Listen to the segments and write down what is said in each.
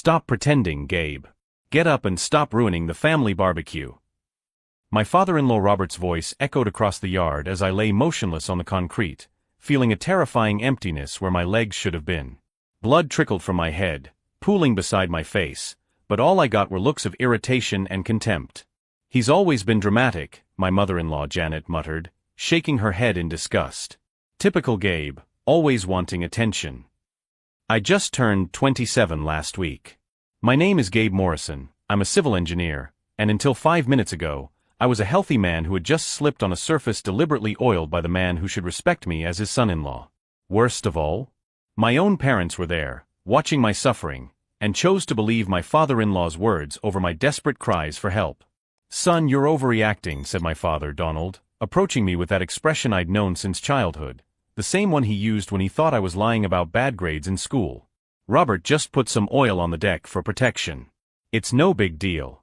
Stop pretending, Gabe. Get up and stop ruining the family barbecue. My father-in-law Robert's voice echoed across the yard as I lay motionless on the concrete, feeling a terrifying emptiness where my legs should have been. Blood trickled from my head, pooling beside my face, but all I got were looks of irritation and contempt. He's always been dramatic, my mother-in-law Janet muttered, shaking her head in disgust. Typical Gabe, always wanting attention. I just turned 27 last week. My name is Gabe Morrison, I'm a civil engineer, and until 5 minutes ago, I was a healthy man who had just slipped on a surface deliberately oiled by the man who should respect me as his son-in-law. Worst of all, my own parents were there, watching my suffering, and chose to believe my father-in-law's words over my desperate cries for help. "Son, you're overreacting," said my father, Donald, approaching me with that expression I'd known since childhood, the same one he used when he thought I was lying about bad grades in school. "Robert just put some oil on the deck for protection. It's no big deal."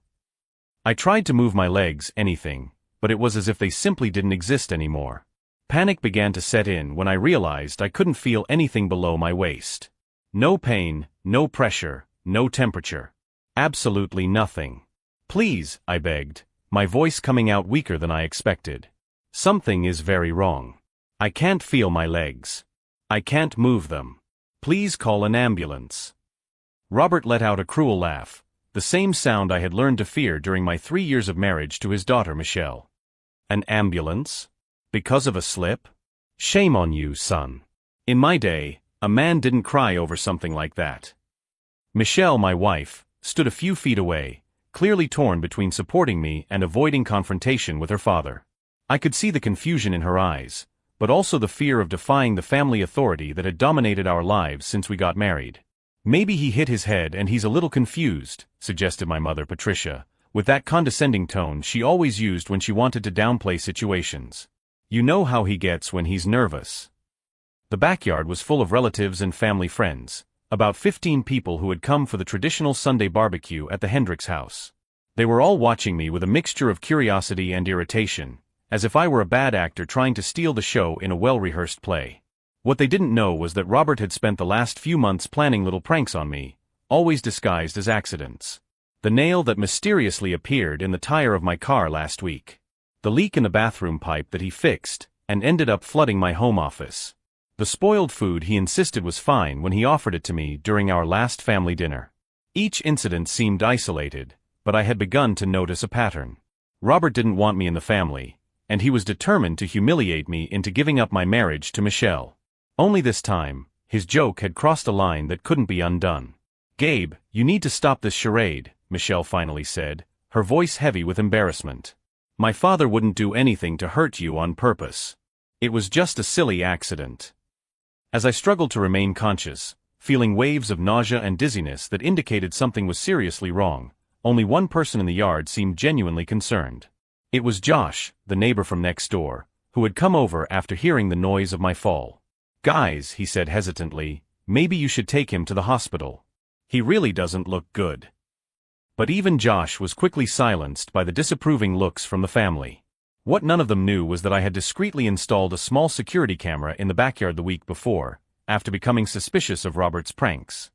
I tried to move my legs, anything, but it was as if they simply didn't exist anymore. Panic began to set in when I realized I couldn't feel anything below my waist. No pain, no pressure, no temperature. Absolutely nothing. "Please," I begged, my voice coming out weaker than I expected. "Something is very wrong. I can't feel my legs. I can't move them. Please call an ambulance." Robert let out a cruel laugh, the same sound I had learned to fear during my 3 years of marriage to his daughter Michelle. "An ambulance? Because of a slip? Shame on you, son. In my day, a man didn't cry over something like that." Michelle, my wife, stood a few feet away, clearly torn between supporting me and avoiding confrontation with her father. I could see the confusion in her eyes, but also the fear of defying the family authority that had dominated our lives since we got married. "Maybe he hit his head and he's a little confused," suggested my mother Patricia, with that condescending tone she always used when she wanted to downplay situations. "You know how he gets when he's nervous." The backyard was full of relatives and family friends, about 15 people who had come for the traditional Sunday barbecue at the Hendricks house. They were all watching me with a mixture of curiosity and irritation, as if I were a bad actor trying to steal the show in a well-rehearsed play. What they didn't know was that Robert had spent the last few months planning little pranks on me, always disguised as accidents. The nail that mysteriously appeared in the tire of my car last week. The leak in the bathroom pipe that he fixed, and ended up flooding my home office. The spoiled food he insisted was fine when he offered it to me during our last family dinner. Each incident seemed isolated, but I had begun to notice a pattern. Robert didn't want me in the family, and he was determined to humiliate me into giving up my marriage to Michelle. Only this time, his joke had crossed a line that couldn't be undone. "Gabe, you need to stop this charade," Michelle finally said, her voice heavy with embarrassment. "My father wouldn't do anything to hurt you on purpose. It was just a silly accident." As I struggled to remain conscious, feeling waves of nausea and dizziness that indicated something was seriously wrong, only one person in the yard seemed genuinely concerned. It was Josh, the neighbor from next door, who had come over after hearing the noise of my fall. "Guys," he said hesitantly, "maybe you should take him to the hospital. He really doesn't look good." But even Josh was quickly silenced by the disapproving looks from the family. What none of them knew was that I had discreetly installed a small security camera in the backyard the week before, after becoming suspicious of Robert's pranks.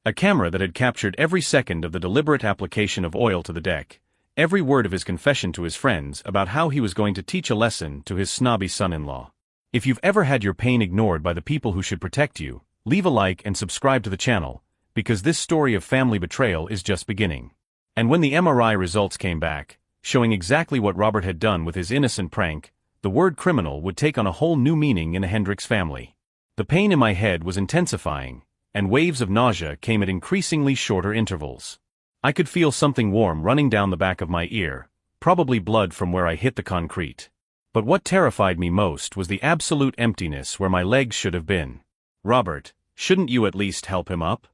A camera that had captured every second of the deliberate application of oil to the deck, every word of his confession to his friends about how he was going to teach a lesson to his snobby son-in-law. If you've ever had your pain ignored by the people who should protect you, leave a like and subscribe to the channel, because this story of family betrayal is just beginning. And when the MRI results came back, showing exactly what Robert had done with his innocent prank, the word criminal would take on a whole new meaning in the Hendricks family. The pain in my head was intensifying, and waves of nausea came at increasingly shorter intervals. I could feel something warm running down the back of my ear, probably blood from where I hit the concrete. But what terrified me most was the absolute emptiness where my legs should have been. "Robert, shouldn't you at least help him up?"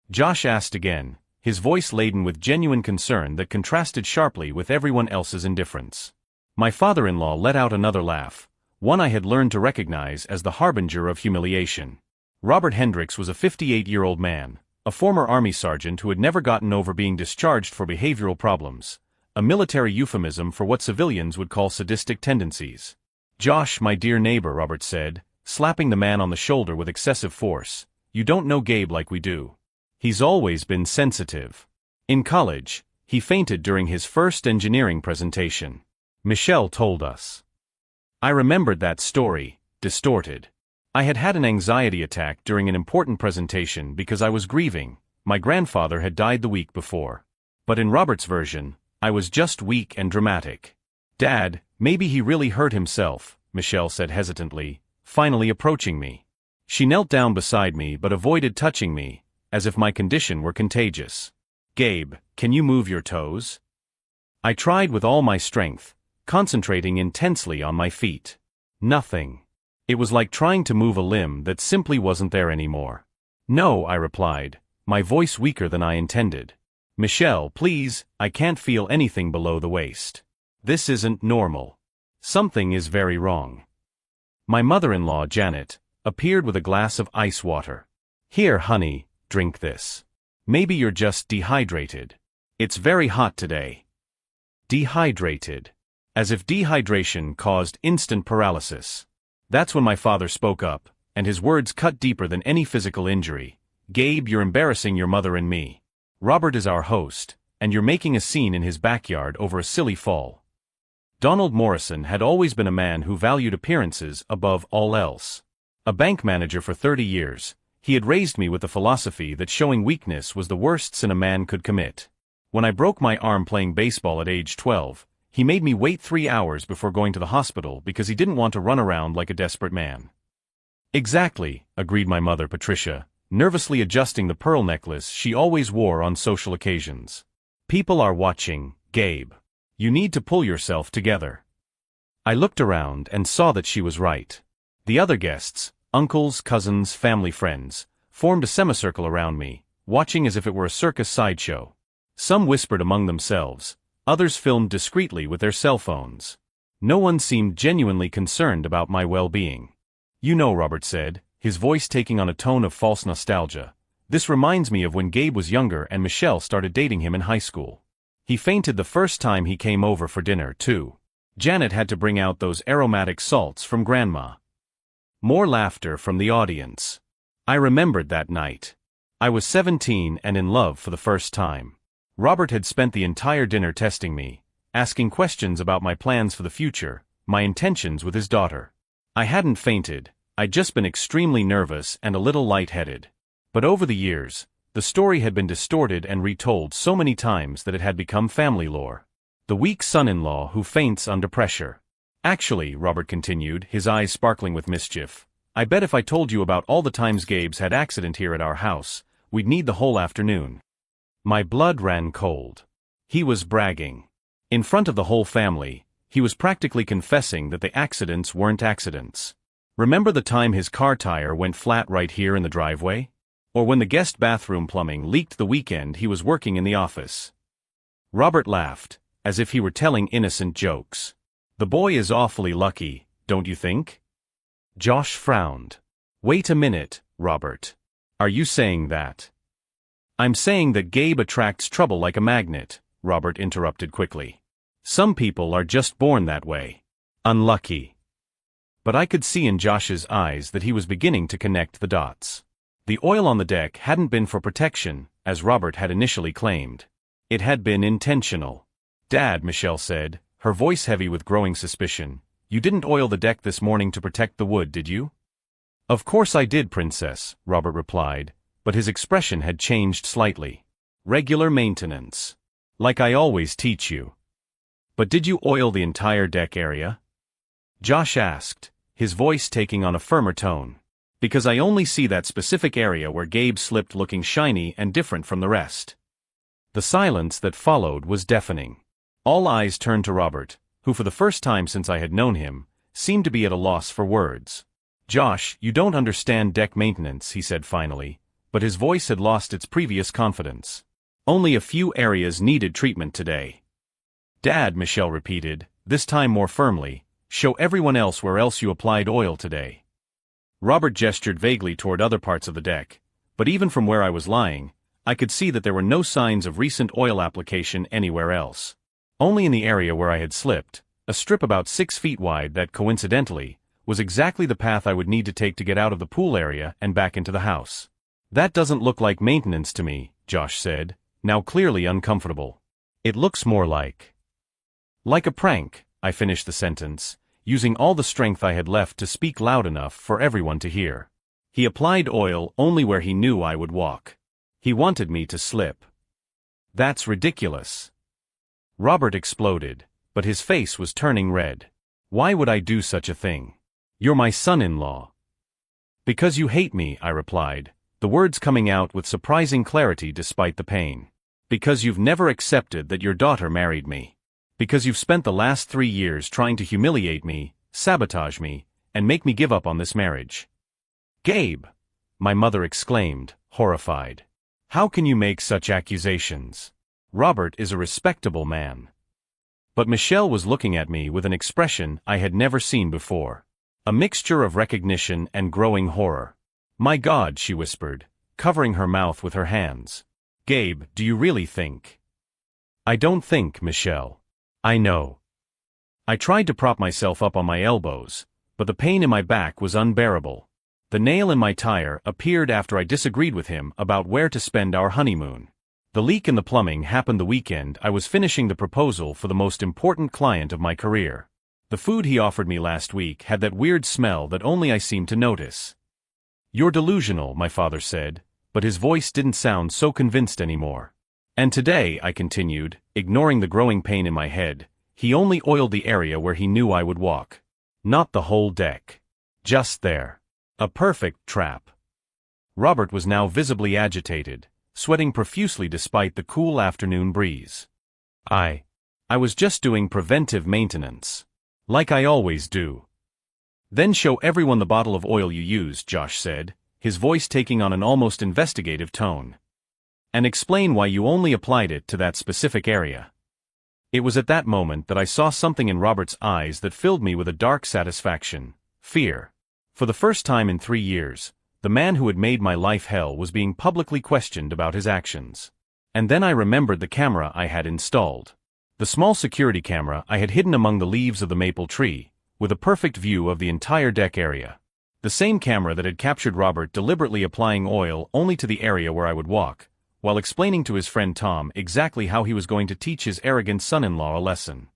Josh asked again, his voice laden with genuine concern that contrasted sharply with everyone else's indifference. My father-in-law let out another laugh, one I had learned to recognize as the harbinger of humiliation. Robert Hendricks was a 58-year-old man, a former Army sergeant who had never gotten over being discharged for behavioral problems, a military euphemism for what civilians would call sadistic tendencies. "Josh, my dear neighbor," Robert said, slapping the man on the shoulder with excessive force, "you don't know Gabe like we do. He's always been sensitive. In college, he fainted during his first engineering presentation. Michelle told us. I remembered that story, distorted. I had had an anxiety attack during an important presentation because I was grieving. My grandfather had died the week before. But in Robert's version, I was just weak and dramatic. Dad, maybe he really hurt himself, Michelle said hesitantly, finally approaching me. She knelt down beside me but avoided touching me, as if my condition were contagious. Gabe, can you move your toes? I tried with all my strength, concentrating intensely on my feet. Nothing. It was like trying to move a limb that simply wasn't there anymore. No, I replied, my voice weaker than I intended. Michelle, please, I can't feel anything below the waist. This isn't normal. Something is very wrong. My mother-in-law, Janet, appeared with a glass of ice water. Here, honey, drink this. Maybe you're just dehydrated. It's very hot today. Dehydrated. As if dehydration caused instant paralysis. That's when my father spoke up, and his words cut deeper than any physical injury. Gabe, you're embarrassing your mother and me. Robert is our host, and you're making a scene in his backyard over a silly fall. Donald Morrison had always been a man who valued appearances above all else. A bank manager for 30 years, he had raised me with the philosophy that showing weakness was the worst sin a man could commit. When I broke my arm playing baseball at age 12, he made me wait 3 hours before going to the hospital because he didn't want to run around like a desperate man. Exactly, agreed my mother, Patricia, nervously adjusting the pearl necklace she always wore on social occasions. People are watching, Gabe. You need to pull yourself together. I looked around and saw that she was right. The other guests, uncles, cousins, family friends, formed a semicircle around me, watching as if it were a circus sideshow. Some whispered among themselves, others filmed discreetly with their cell phones. No one seemed genuinely concerned about my well-being. You know, Robert said, his voice taking on a tone of false nostalgia. This reminds me of when Gabe was younger and Michelle started dating him in high school. He fainted the first time he came over for dinner, too. Janet had to bring out those aromatic salts from Grandma. More laughter from the audience. I remembered that night. I was 17 and in love for the first time. Robert had spent the entire dinner testing me, asking questions about my plans for the future, my intentions with his daughter. I hadn't fainted, I'd just been extremely nervous and a little lightheaded. But over the years, the story had been distorted and retold so many times that it had become family lore. The weak son-in-law who faints under pressure. Actually, Robert continued, his eyes sparkling with mischief, I bet if I told you about all the times Gabe's had accident here at our house, we'd need the whole afternoon. My blood ran cold. He was bragging. In front of the whole family, he was practically confessing that the accidents weren't accidents. Remember the time his car tire went flat right here in the driveway? Or when the guest bathroom plumbing leaked the weekend he was working in the office? Robert laughed, as if he were telling innocent jokes. The boy is awfully lucky, don't you think? Josh frowned. Wait a minute, Robert. Are you saying that? I'm saying that Gabe attracts trouble like a magnet, Robert interrupted quickly. Some people are just born that way. Unlucky. But I could see in Josh's eyes that he was beginning to connect the dots. The oil on the deck hadn't been for protection, as Robert had initially claimed. It had been intentional. Dad, Michelle said, her voice heavy with growing suspicion, you didn't oil the deck this morning to protect the wood, did you? Of course I did, Princess, Robert replied, but his expression had changed slightly. Regular maintenance. Like I always teach you. But did you oil the entire deck area? Josh asked, his voice taking on a firmer tone. Because I only see that specific area where Gabe slipped looking shiny and different from the rest. The silence that followed was deafening. All eyes turned to Robert, who for the first time since I had known him, seemed to be at a loss for words. Josh, you don't understand deck maintenance, he said finally, but his voice had lost its previous confidence. Only a few areas needed treatment today. Dad, Michelle repeated, this time more firmly, show everyone else where else you applied oil today. Robert gestured vaguely toward other parts of the deck, but even from where I was lying, I could see that there were no signs of recent oil application anywhere else. Only in the area where I had slipped, a strip about 6 feet wide that, coincidentally, was exactly the path I would need to take to get out of the pool area and back into the house. That doesn't look like maintenance to me, Josh said, now clearly uncomfortable. It looks more like a prank, I finished the sentence, using all the strength I had left to speak loud enough for everyone to hear. He applied oil only where he knew I would walk. He wanted me to slip. That's ridiculous. Robert exploded, but his face was turning red. Why would I do such a thing? You're my son-in-law. Because you hate me, I replied, the words coming out with surprising clarity despite the pain. Because you've never accepted that your daughter married me. Because you've spent the last 3 years trying to humiliate me, sabotage me, and make me give up on this marriage. Gabe! My mother exclaimed, horrified. How can you make such accusations? Robert is a respectable man. But Michelle was looking at me with an expression I had never seen before. A mixture of recognition and growing horror. My God, she whispered, covering her mouth with her hands. Gabe, do you really think? I don't think, Michelle. I know. I tried to prop myself up on my elbows, but the pain in my back was unbearable. The nail in my tire appeared after I disagreed with him about where to spend our honeymoon. The leak in the plumbing happened the weekend I was finishing the proposal for the most important client of my career. The food he offered me last week had that weird smell that only I seemed to notice. You're delusional, my father said, but his voice didn't sound so convinced anymore. And today, I continued, ignoring the growing pain in my head, he only oiled the area where he knew I would walk. Not the whole deck. Just there. A perfect trap. Robert was now visibly agitated, sweating profusely despite the cool afternoon breeze. I was just doing preventive maintenance. Like I always do. Then show everyone the bottle of oil you used, Josh said, his voice taking on an almost investigative tone. And explain why you only applied it to that specific area. It was at that moment that I saw something in Robert's eyes that filled me with a dark satisfaction, fear. For the first time in 3 years, the man who had made my life hell was being publicly questioned about his actions. And then I remembered the camera I had installed. The small security camera I had hidden among the leaves of the maple tree, with a perfect view of the entire deck area. The same camera that had captured Robert deliberately applying oil only to the area where I would walk, while explaining to his friend Tom exactly how he was going to teach his arrogant son-in-law a lesson.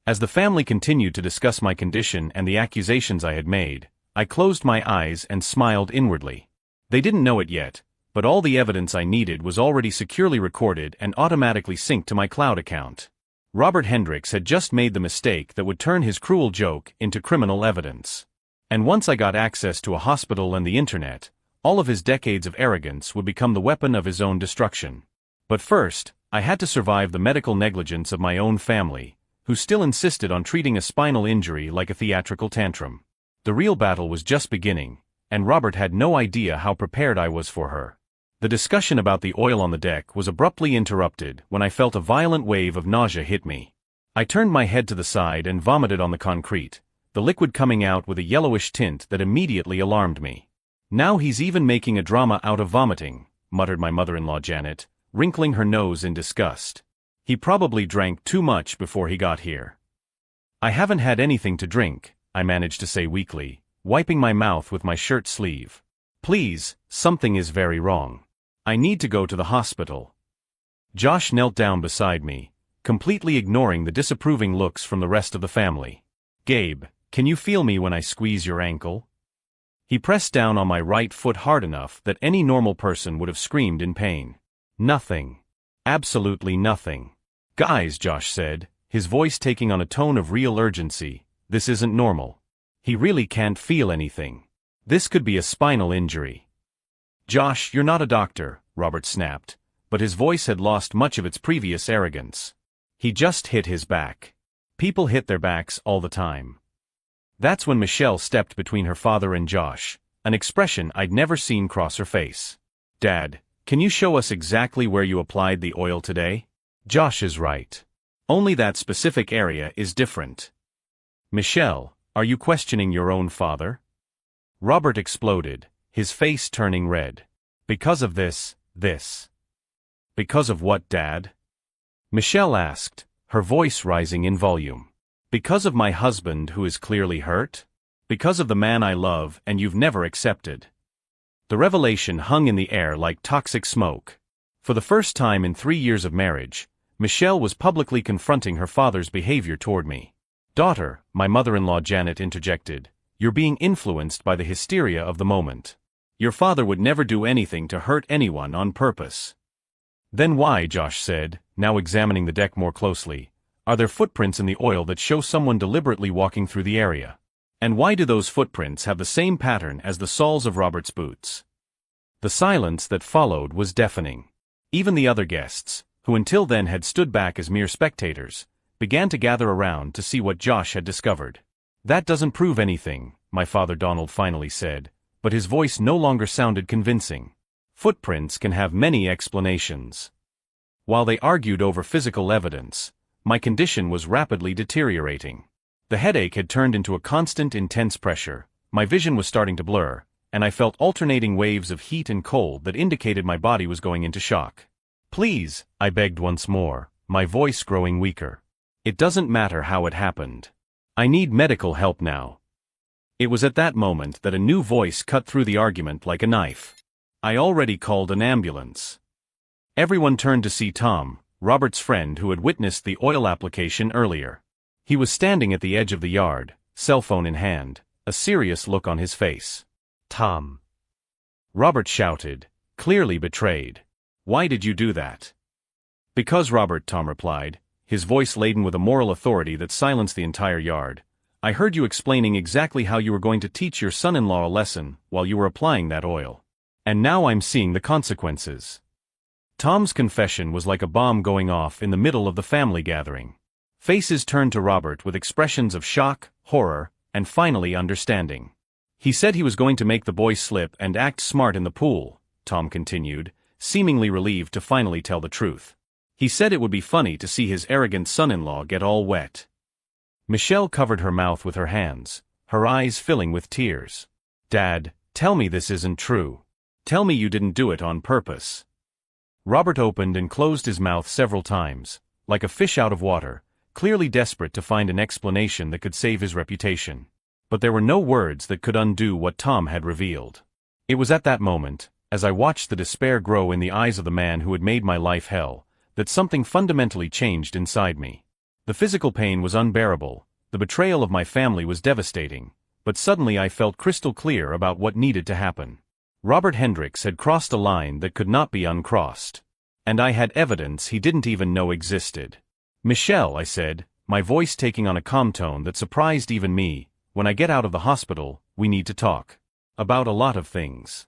As the family continued to discuss my condition and the accusations I had made, I closed my eyes and smiled inwardly. They didn't know it yet, but all the evidence I needed was already securely recorded and automatically synced to my cloud account. Robert Hendricks had just made the mistake that would turn his cruel joke into criminal evidence. And once I got access to a hospital and the internet, all of his decades of arrogance would become the weapon of his own destruction. But first, I had to survive the medical negligence of my own family, who still insisted on treating a spinal injury like a theatrical tantrum. The real battle was just beginning, and Robert had no idea how prepared I was for her. The discussion about the oil on the deck was abruptly interrupted when I felt a violent wave of nausea hit me. I turned my head to the side and vomited on the concrete, the liquid coming out with a yellowish tint that immediately alarmed me. Now he's even making a drama out of vomiting, muttered my mother-in-law Janet, wrinkling her nose in disgust. He probably drank too much before he got here. I haven't had anything to drink, I managed to say weakly, wiping my mouth with my shirt sleeve. Please, something is very wrong. I need to go to the hospital. Josh knelt down beside me, completely ignoring the disapproving looks from the rest of the family. Gabe, can you feel me when I squeeze your ankle? He pressed down on my right foot hard enough that any normal person would have screamed in pain. Nothing. Absolutely nothing. Guys, Josh said, his voice taking on a tone of real urgency, this isn't normal. He really can't feel anything. This could be a spinal injury. Josh, you're not a doctor, Robert snapped, but his voice had lost much of its previous arrogance. He just hit his back. People hit their backs all the time. That's when Michelle stepped between her father and Josh, an expression I'd never seen cross her face. Dad, can you show us exactly where you applied the oil today? Josh is right. Only that specific area is different. Michelle, are you questioning your own father? Robert exploded, his face turning red. Because of this. Because of what, Dad? Michelle asked, her voice rising in volume. Because of my husband who is clearly hurt? Because of the man I love and you've never accepted? The revelation hung in the air like toxic smoke. For the first time in 3 years of marriage, Michelle was publicly confronting her father's behavior toward me. "Daughter," my mother-in-law Janet interjected, "you're being influenced by the hysteria of the moment. Your father would never do anything to hurt anyone on purpose." "Then why," Josh said, now examining the deck more closely, "are there footprints in the oil that show someone deliberately walking through the area? And why do those footprints have the same pattern as the soles of Robert's boots?" The silence that followed was deafening. Even the other guests, who until then had stood back as mere spectators, began to gather around to see what Josh had discovered. "That doesn't prove anything," my father Donald finally said, but his voice no longer sounded convincing. "Footprints can have many explanations." While they argued over physical evidence, my condition was rapidly deteriorating. The headache had turned into a constant intense pressure, my vision was starting to blur, and I felt alternating waves of heat and cold that indicated my body was going into shock. "Please," I begged once more, my voice growing weaker. "It doesn't matter how it happened. I need medical help now." It was at that moment that a new voice cut through the argument like a knife. "I already called an ambulance." Everyone turned to see Tom, Robert's friend who had witnessed the oil application earlier. He was standing at the edge of the yard, cell phone in hand, a serious look on his face. "Tom," Robert shouted, clearly betrayed. "Why did you do that?" "Because, Robert," Tom replied, his voice laden with a moral authority that silenced the entire yard. "I heard you explaining exactly how you were going to teach your son-in-law a lesson while you were applying that oil. And now I'm seeing the consequences." Tom's confession was like a bomb going off in the middle of the family gathering. Faces turned to Robert with expressions of shock, horror, and finally understanding. "He said he was going to make the boy slip and act smart in the pool," Tom continued, seemingly relieved to finally tell the truth. "He said it would be funny to see his arrogant son-in-law get all wet." Michelle covered her mouth with her hands, her eyes filling with tears. "Dad, tell me this isn't true. Tell me you didn't do it on purpose." Robert opened and closed his mouth several times, like a fish out of water, clearly desperate to find an explanation that could save his reputation. But there were no words that could undo what Tom had revealed. It was at that moment, as I watched the despair grow in the eyes of the man who had made my life hell, that something fundamentally changed inside me. The physical pain was unbearable, the betrayal of my family was devastating, but suddenly I felt crystal clear about what needed to happen. Robert Hendricks had crossed a line that could not be uncrossed. And I had evidence he didn't even know existed. "Michelle," I said, my voice taking on a calm tone that surprised even me, "when I get out of the hospital, we need to talk. About a lot of things."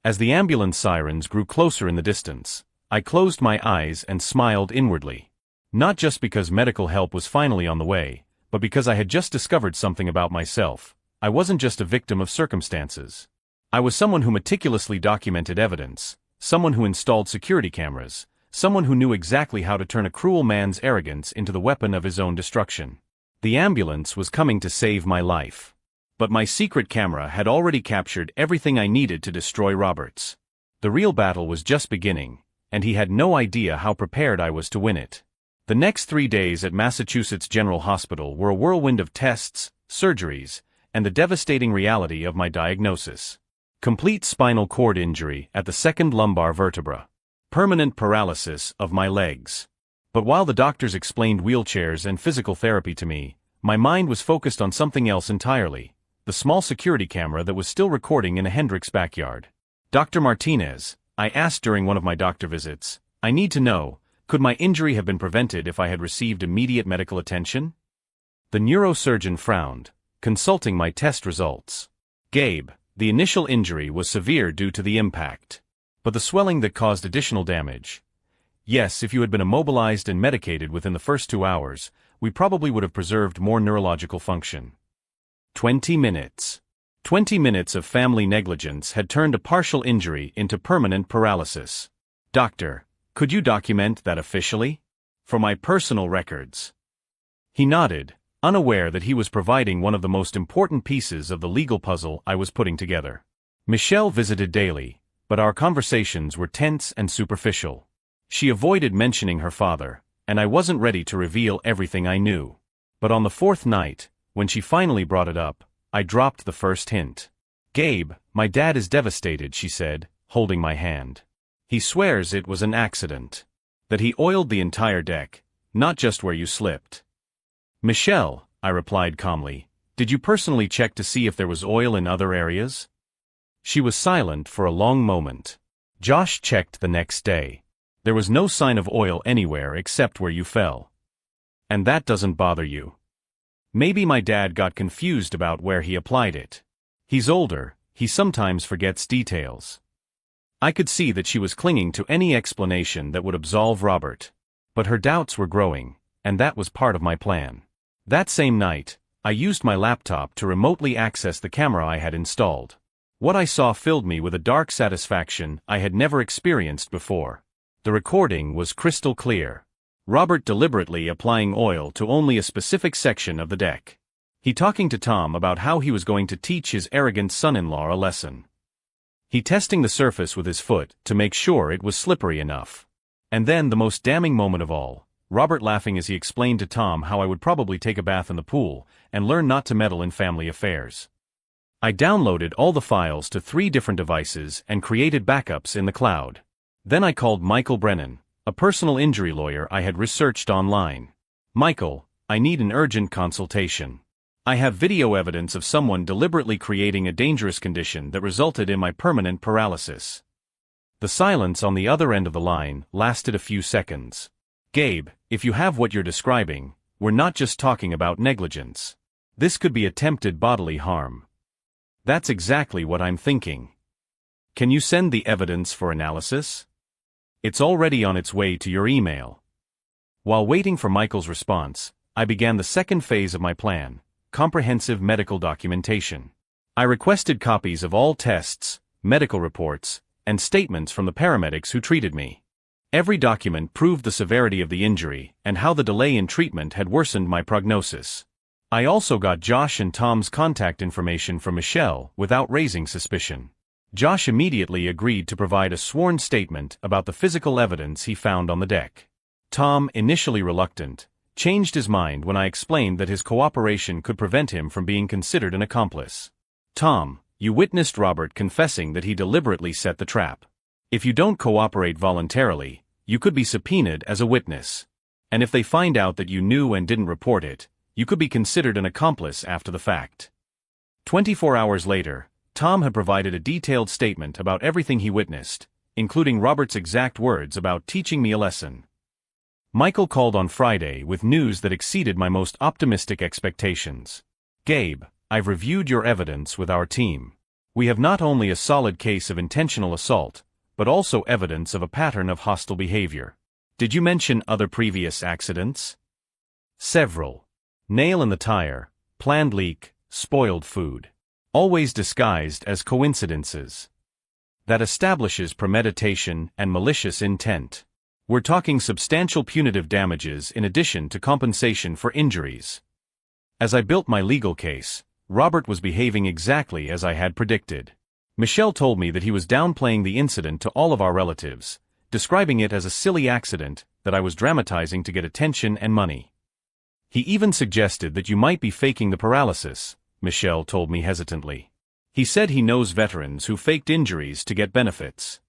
As the ambulance sirens grew closer in the distance, I closed my eyes and smiled inwardly. Not just because medical help was finally on the way, but because I had just discovered something about myself. I wasn't just a victim of circumstances. I was someone who meticulously documented evidence, someone who installed security cameras, someone who knew exactly how to turn a cruel man's arrogance into the weapon of his own destruction. The ambulance was coming to save my life. But my secret camera had already captured everything I needed to destroy Roberts. The real battle was just beginning, and he had no idea how prepared I was to win it. The next 3 days at Massachusetts General Hospital were a whirlwind of tests, surgeries, and the devastating reality of my diagnosis. Complete spinal cord injury at the second lumbar vertebra. Permanent paralysis of my legs. But while the doctors explained wheelchairs and physical therapy to me, my mind was focused on something else entirely. The small security camera that was still recording in a Hendricks backyard. "Dr. Martinez," I asked during one of my doctor visits, "I need to know, could my injury have been prevented if I had received immediate medical attention?" The neurosurgeon frowned, consulting my test results. "Gabe, the initial injury was severe due to the impact. But the swelling that caused additional damage. Yes, if you had been immobilized and medicated within the first 2 hours, we probably would have preserved more neurological function." 20 minutes. 20 minutes of family negligence had turned a partial injury into permanent paralysis. "Doctor, could you document that officially? For my personal records." He nodded, unaware that he was providing one of the most important pieces of the legal puzzle I was putting together. Michelle visited daily, but our conversations were tense and superficial. She avoided mentioning her father, and I wasn't ready to reveal everything I knew. But on the 4th night, when she finally brought it up, I dropped the first hint. "Gabe, my dad is devastated," she said, holding my hand. "He swears it was an accident. That he oiled the entire deck, not just where you slipped." "Michelle," I replied calmly, "did you personally check to see if there was oil in other areas?" She was silent for a long moment. "Josh checked the next day. There was no sign of oil anywhere except where you fell. And that doesn't bother you?" Maybe my dad got confused about where he applied it. He's older, he sometimes forgets details. I could see that she was clinging to any explanation that would absolve Robert. But her doubts were growing, and that was part of my plan. That same night, I used my laptop to remotely access the camera I had installed. What I saw filled me with a dark satisfaction I had never experienced before. The recording was crystal clear. Robert deliberately applying oil to only a specific section of the deck. He talking to Tom about how he was going to teach his arrogant son-in-law a lesson. He testing the surface with his foot to make sure it was slippery enough. And then the most damning moment of all, Robert laughing as he explained to Tom how I would probably take a bath in the pool and learn not to meddle in family affairs. I downloaded all the files to 3 different devices and created backups in the cloud. Then I called Michael Brennan, a personal injury lawyer I had researched online. "Michael, I need an urgent consultation. I have video evidence of someone deliberately creating a dangerous condition that resulted in my permanent paralysis." The silence on the other end of the line lasted a few seconds. "Gabe, if you have what you're describing, we're not just talking about negligence. This could be attempted bodily harm." "That's exactly what I'm thinking. Can you send the evidence for analysis?" "It's already on its way to your email." While waiting for Michael's response, I began the second phase of my plan, comprehensive medical documentation. I requested copies of all tests, medical reports, and statements from the paramedics who treated me. Every document proved the severity of the injury and how the delay in treatment had worsened my prognosis. I also got Josh and Tom's contact information from Michelle without raising suspicion. Josh immediately agreed to provide a sworn statement about the physical evidence he found on the deck. Tom, initially reluctant, changed his mind when I explained that his cooperation could prevent him from being considered an accomplice. "Tom, you witnessed Robert confessing that he deliberately set the trap. If you don't cooperate voluntarily, you could be subpoenaed as a witness. And if they find out that you knew and didn't report it, you could be considered an accomplice after the fact." 24 hours later, Tom had provided a detailed statement about everything he witnessed, including Robert's exact words about teaching me a lesson. Michael called on Friday with news that exceeded my most optimistic expectations. "Gabe, I've reviewed your evidence with our team. We have not only a solid case of intentional assault, but also evidence of a pattern of hostile behavior. Did you mention other previous accidents?" "Several. Nail in the tire, planned leak, spoiled food. Always disguised as coincidences. That establishes premeditation and malicious intent. We're talking substantial punitive damages in addition to compensation for injuries." As I built my legal case, Robert was behaving exactly as I had predicted. Michelle told me that he was downplaying the incident to all of our relatives, describing it as a silly accident that I was dramatizing to get attention and money. "He even suggested that you might be faking the paralysis," Michelle told me hesitantly. "He said he knows veterans who faked injuries to get benefits."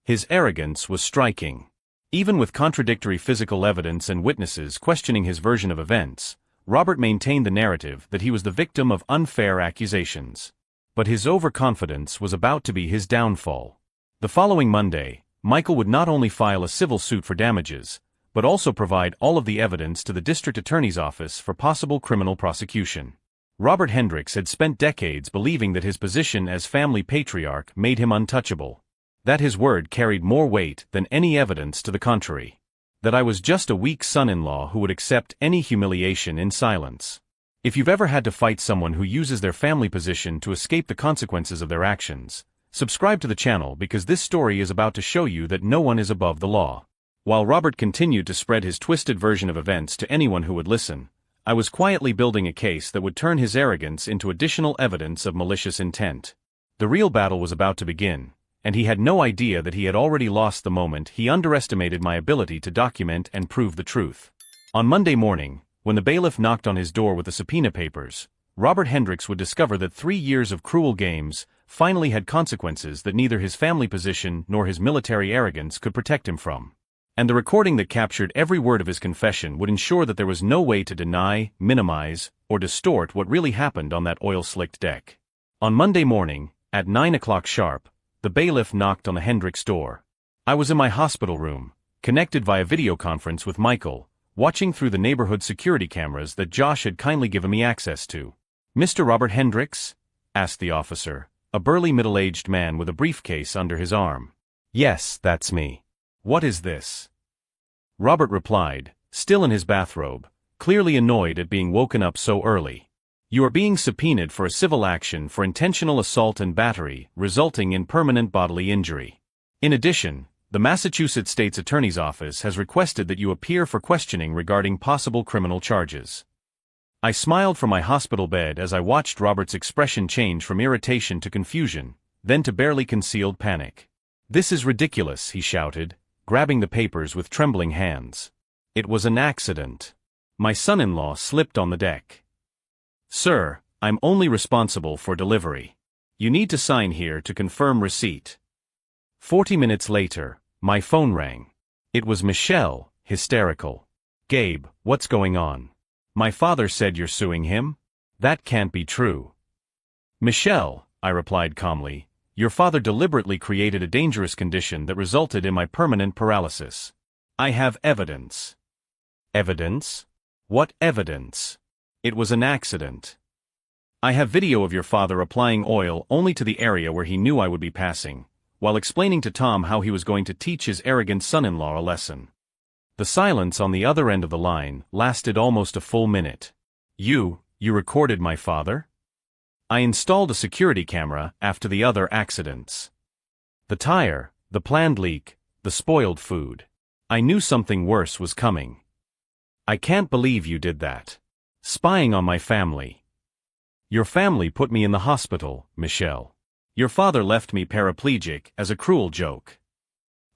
His arrogance was striking. Even with contradictory physical evidence and witnesses questioning his version of events, Robert maintained the narrative that he was the victim of unfair accusations. But his overconfidence was about to be his downfall. The following Monday, Michael would not only file a civil suit for damages, but also provide all of the evidence to the district attorney's office for possible criminal prosecution. Robert Hendricks had spent decades believing that his position as family patriarch made him untouchable. That his word carried more weight than any evidence to the contrary. That I was just a weak son-in-law who would accept any humiliation in silence. If you've ever had to fight someone who uses their family position to escape the consequences of their actions, subscribe to the channel because this story is about to show you that no one is above the law. While Robert continued to spread his twisted version of events to anyone who would listen, I was quietly building a case that would turn his arrogance into additional evidence of malicious intent. The real battle was about to begin, and he had no idea that he had already lost the moment he underestimated my ability to document and prove the truth. On Monday morning, when the bailiff knocked on his door with the subpoena papers, Robert Hendricks would discover that 3 years of cruel games finally had consequences that neither his family position nor his military arrogance could protect him from. And the recording that captured every word of his confession would ensure that there was no way to deny, minimize, or distort what really happened on that oil-slicked deck. On Monday morning, at 9 o'clock sharp, the bailiff knocked on the Hendricks' door. I was in my hospital room, connected via video conference with Michael, watching through the neighborhood security cameras that Josh had kindly given me access to. "Mr. Robert Hendricks?" asked the officer, a burly middle-aged man with a briefcase under his arm. "Yes, that's me. What is this?" Robert replied, still in his bathrobe, clearly annoyed at being woken up so early. "You are being subpoenaed for a civil action for intentional assault and battery resulting in permanent bodily injury. In addition, the Massachusetts State's Attorney's Office has requested that you appear for questioning regarding possible criminal charges." I smiled from my hospital bed as I watched Robert's expression change from irritation to confusion, then to barely concealed panic. "This is ridiculous," he shouted, grabbing the papers with trembling hands. "It was an accident. My son-in-law slipped on the deck." "Sir, I'm only responsible for delivery. You need to sign here to confirm receipt." 40 minutes later, my phone rang. It was Michelle, hysterical. "Gabe, what's going on? My father said you're suing him? That can't be true." "Michelle," I replied calmly, "your father deliberately created a dangerous condition that resulted in my permanent paralysis. I have evidence." "Evidence? What evidence?" "It was an accident. I have video of your father applying oil only to the area where he knew I would be passing, while explaining to Tom how he was going to teach his arrogant son-in-law a lesson." The silence on the other end of the line lasted almost a full minute. You recorded my father?" "I installed a security camera after the other accidents. The tire, the planned leak, the spoiled food. I knew something worse was coming." "I can't believe you did that. Spying on my family." "Your family put me in the hospital, Michelle. Your father left me paraplegic as a cruel joke."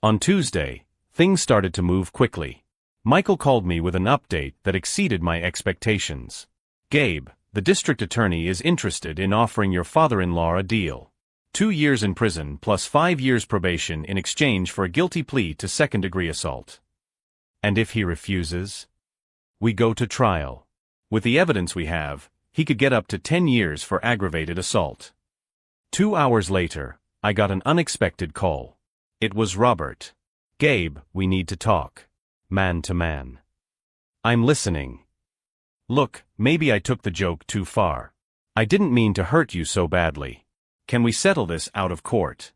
On Tuesday, things started to move quickly. Michael called me with an update that exceeded my expectations. "Gabe, the district attorney is interested in offering your father-in-law a deal. 2 years in prison plus 5 years probation in exchange for a guilty plea to second-degree assault. And if he refuses? We go to trial. With the evidence we have, he could get up to 10 years for aggravated assault." 2 hours later, I got an unexpected call. It was Robert. "Gabe, we need to talk. Man to man." "I'm listening." "Look, maybe I took the joke too far. I didn't mean to hurt you so badly. Can we settle this out of court?"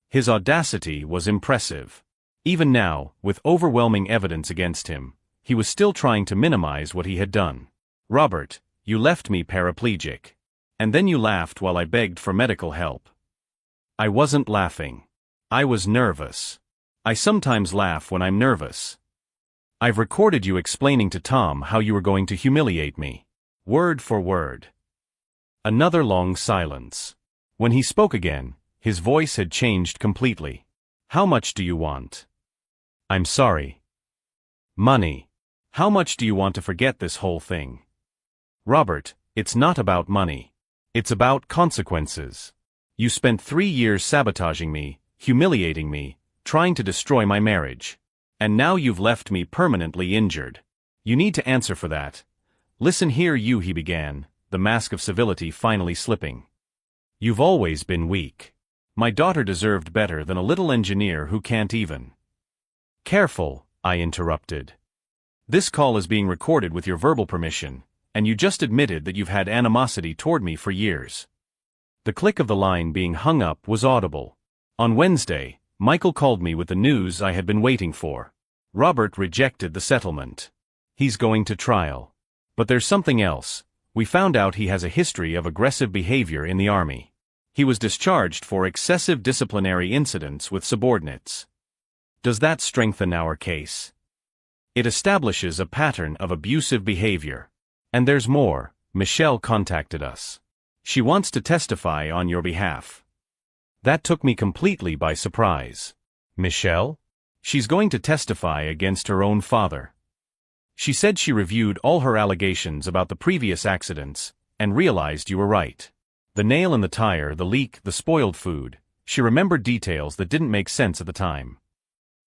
His audacity was impressive. Even now, with overwhelming evidence against him, he was still trying to minimize what he had done. "Robert, you left me paraplegic. And then you laughed while I begged for medical help." "I wasn't laughing. I was nervous. I sometimes laugh when I'm nervous. I've recorded you explaining to Tom how you were going to humiliate me. Word for word." Another long silence. When he spoke again, his voice had changed completely. "How much do you want?" "I'm sorry." "Money. How much do you want to forget this whole thing?" "Robert, it's not about money. It's about consequences. You spent 3 years sabotaging me, humiliating me, trying to destroy my marriage. And now you've left me permanently injured. You need to answer for that. Listen here, he began, the mask of civility finally slipping. "You've always been weak. My daughter deserved better than a little engineer who can't even." "Careful," I interrupted. "This call is being recorded with your verbal permission, and you just admitted that you've had animosity toward me for years." The click of the line being hung up was audible. On Wednesday, Michael called me with the news I had been waiting for. Robert rejected the settlement. He's going to trial. But there's something else. We found out he has a history of aggressive behavior in the Army. He was discharged for excessive disciplinary incidents with subordinates. Does that strengthen our case? It establishes a pattern of abusive behavior. And there's more. Michelle contacted us. She wants to testify on your behalf. That took me completely by surprise. Michelle? She's going to testify against her own father. She said she reviewed all her allegations about the previous accidents, and realized you were right. The nail in the tire, the leak, the spoiled food. She remembered details that didn't make sense at the time.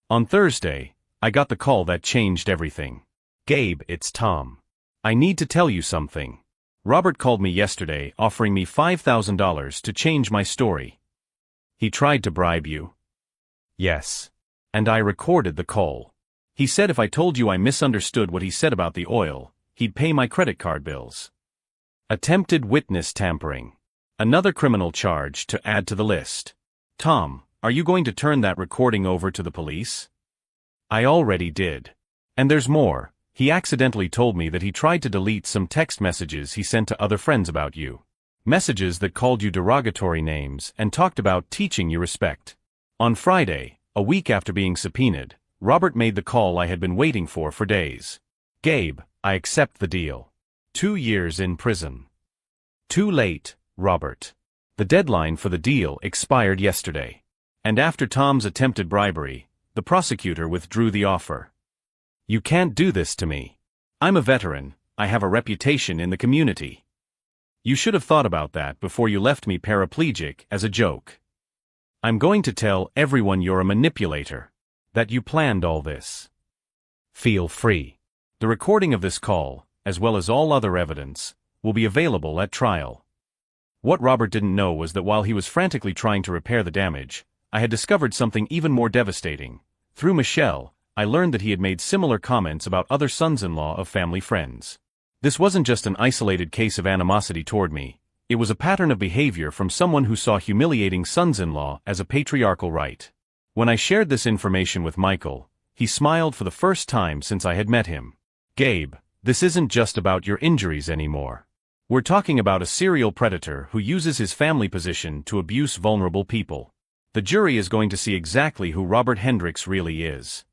On Thursday, I got the call that changed everything. Gabe, it's Tom. I need to tell you something. Robert called me yesterday offering me $5,000 to change my story. He tried to bribe you? Yes. And I recorded the call. He said if I told you I misunderstood what he said about the oil, he'd pay my credit card bills. Attempted witness tampering. Another criminal charge to add to the list. Tom, are you going to turn that recording over to the police? I already did. And there's more. He accidentally told me that he tried to delete some text messages he sent to other friends about you. Messages that called you derogatory names and talked about teaching you respect. On Friday, a week after being subpoenaed, Robert made the call I had been waiting for days. Gabe, I accept the deal. 2 years in prison. Too late, Robert. The deadline for the deal expired yesterday. And after Tom's attempted bribery, the prosecutor withdrew the offer. You can't do this to me. I'm a veteran, I have a reputation in the community. You should have thought about that before you left me paraplegic as a joke. I'm going to tell everyone you're a manipulator. That you planned all this. Feel free. The recording of this call, as well as all other evidence, will be available at trial. What Robert didn't know was that while he was frantically trying to repair the damage, I had discovered something even more devastating. Through Michelle, I learned that he had made similar comments about other sons-in-law of family friends. This wasn't just an isolated case of animosity toward me, it was a pattern of behavior from someone who saw humiliating sons-in-law as a patriarchal right. When I shared this information with Michael, he smiled for the first time since I had met him. Gabe, this isn't just about your injuries anymore. We're talking about a serial predator who uses his family position to abuse vulnerable people. The jury is going to see exactly who Robert Hendricks really is.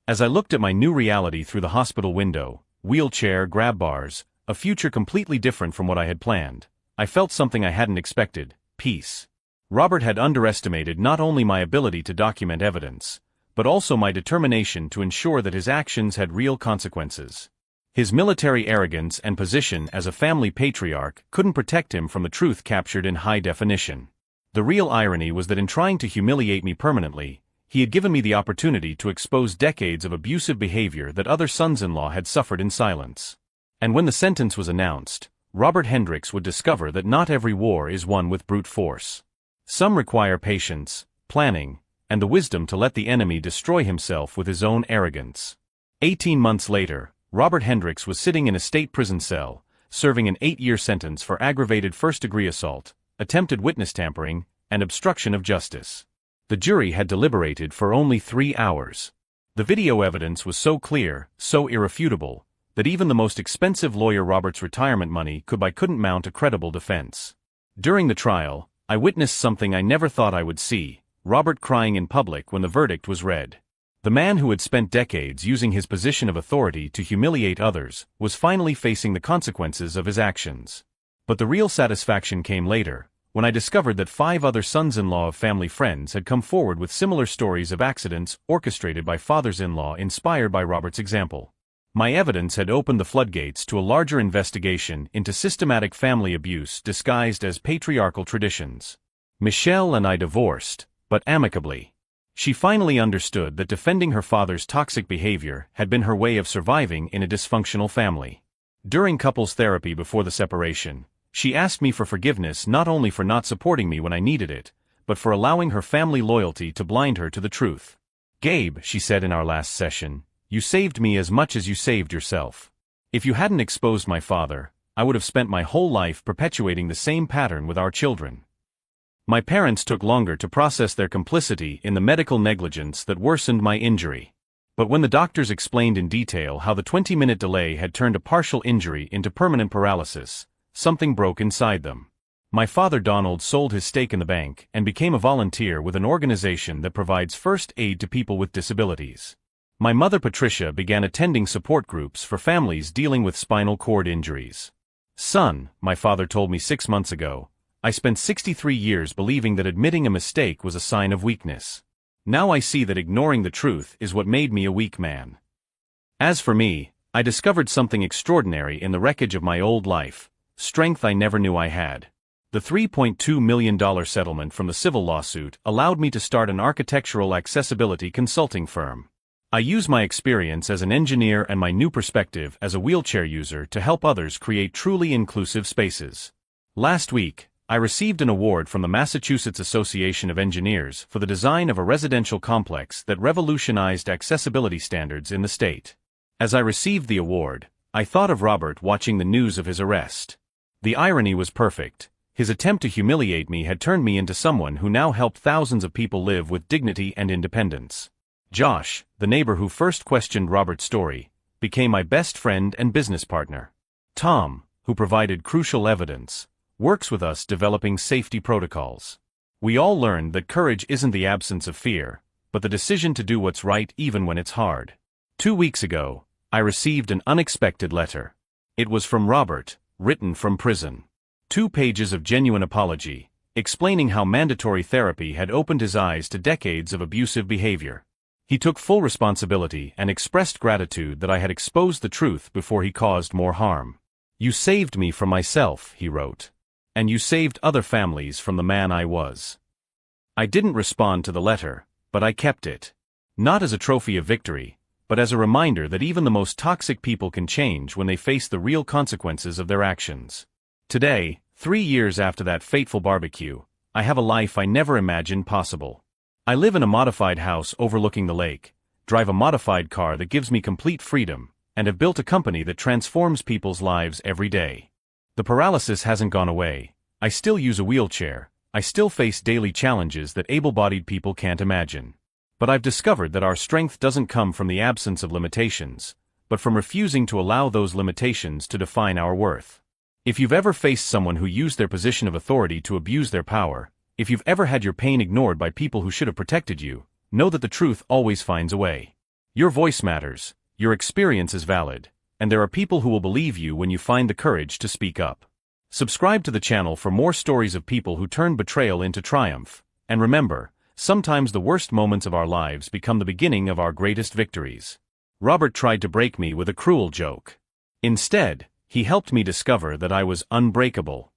As I looked at my new reality through the hospital window, wheelchair, grab bars, a future completely different from what I had planned, I felt something I hadn't expected: peace. Robert had underestimated not only my ability to document evidence, but also my determination to ensure that his actions had real consequences. His military arrogance and position as a family patriarch couldn't protect him from the truth captured in high definition. The real irony was that in trying to humiliate me permanently, he had given me the opportunity to expose decades of abusive behavior that other sons-in-law had suffered in silence. And when the sentence was announced, Robert Hendricks would discover that not every war is won with brute force. Some require patience, planning, and the wisdom to let the enemy destroy himself with his own arrogance. 18 months later, Robert Hendricks was sitting in a state prison cell, serving an 8-year sentence for aggravated first-degree assault, attempted witness tampering, and obstruction of justice. The jury had deliberated for only 3 hours. The video evidence was so clear, so irrefutable, that even the most expensive lawyer Robert's retirement money couldn't mount a credible defense. During the trial, I witnessed something I never thought I would see: Robert crying in public when the verdict was read. The man who had spent decades using his position of authority to humiliate others was finally facing the consequences of his actions. But the real satisfaction came later, when I discovered that 5 other sons-in-law of family friends had come forward with similar stories of accidents orchestrated by fathers-in-law inspired by Robert's example. My evidence had opened the floodgates to a larger investigation into systematic family abuse disguised as patriarchal traditions. Michelle and I divorced, but amicably. She finally understood that defending her father's toxic behavior had been her way of surviving in a dysfunctional family. During couples therapy before the separation, she asked me for forgiveness not only for not supporting me when I needed it, but for allowing her family loyalty to blind her to the truth. "Gabe," she said in our last session, "you saved me as much as you saved yourself. If you hadn't exposed my father, I would have spent my whole life perpetuating the same pattern with our children." My parents took longer to process their complicity in the medical negligence that worsened my injury. But when the doctors explained in detail how the 20-minute delay had turned a partial injury into permanent paralysis, something broke inside them. My father Donald sold his stake in the bank and became a volunteer with an organization that provides first aid to people with disabilities. My mother Patricia began attending support groups for families dealing with spinal cord injuries. "Son," my father told me 6 months ago, "I spent 63 years believing that admitting a mistake was a sign of weakness. Now I see that ignoring the truth is what made me a weak man." As for me, I discovered something extraordinary in the wreckage of my old life: strength I never knew I had. The $3.2 million settlement from the civil lawsuit allowed me to start an architectural accessibility consulting firm. I use my experience as an engineer and my new perspective as a wheelchair user to help others create truly inclusive spaces. Last week, I received an award from the Massachusetts Association of Engineers for the design of a residential complex that revolutionized accessibility standards in the state. As I received the award, I thought of Robert watching the news of his arrest. The irony was perfect. His attempt to humiliate me had turned me into someone who now helped thousands of people live with dignity and independence. Josh, the neighbor who first questioned Robert's story, became my best friend and business partner. Tom, who provided crucial evidence, works with us developing safety protocols. We all learned that courage isn't the absence of fear, but the decision to do what's right even when it's hard. 2 weeks ago, I received an unexpected letter. It was from Robert, written from prison. 2 pages of genuine apology, explaining how mandatory therapy had opened his eyes to decades of abusive behavior. He took full responsibility and expressed gratitude that I had exposed the truth before he caused more harm. "You saved me from myself," he wrote. "And you saved other families from the man I was." I didn't respond to the letter, but I kept it. Not as a trophy of victory, but as a reminder that even the most toxic people can change when they face the real consequences of their actions. Today, 3 years after that fateful barbecue, I have a life I never imagined possible. I live in a modified house overlooking the lake, drive a modified car that gives me complete freedom, and have built a company that transforms people's lives every day. The paralysis hasn't gone away. I still use a wheelchair. I still face daily challenges that able-bodied people can't imagine. But I've discovered that our strength doesn't come from the absence of limitations, but from refusing to allow those limitations to define our worth. If you've ever faced someone who used their position of authority to abuse their power, if you've ever had your pain ignored by people who should have protected you, know that the truth always finds a way. Your voice matters, your experience is valid, and there are people who will believe you when you find the courage to speak up. Subscribe to the channel for more stories of people who turned betrayal into triumph, and remember, sometimes the worst moments of our lives become the beginning of our greatest victories. Robert tried to break me with a cruel joke. Instead, he helped me discover that I was unbreakable.